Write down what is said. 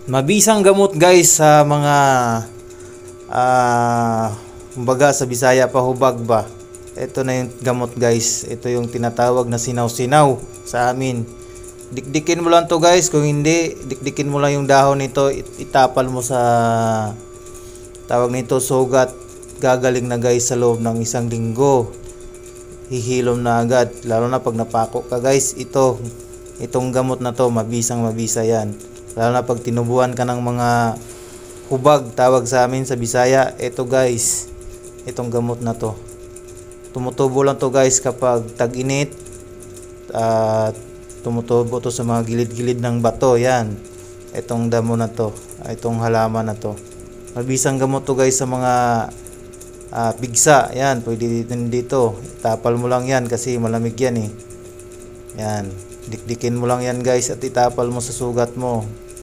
Mabisang gamot guys sa mga kumbaga sa Bisaya pa hubag ba. Ito na yung gamot guys. Ito yung tinatawag na sinaw-sinaw sa amin. Dikdikin mo lang to guys. Kung hindi, dikdikin mo lang yung dahon nito. Itapal mo sa tawag nito sugat. Gagaling na guys sa loob ng 1 linggo. Hihilom na agad. Lalo na pag napako ka guys. Itong gamot na to, mabisang mabisa yan. Lalo na pag tinubuan ka ng mga hubag, tawag sa amin sa Bisaya. Ito guys, itong gamot na to. Tumutubo lang to guys kapag tag-init. Tumutubo to sa mga gilid-gilid ng bato. Yan. Itong damo na to. Itong halaman na to. Mabisang gamot to guys sa mga pigsa. Yan, pwede dito. Itapal mo lang yan kasi malamig yan eh. Yan. Dikdikin mo lang yan guys at itapal mo sa sugat mo.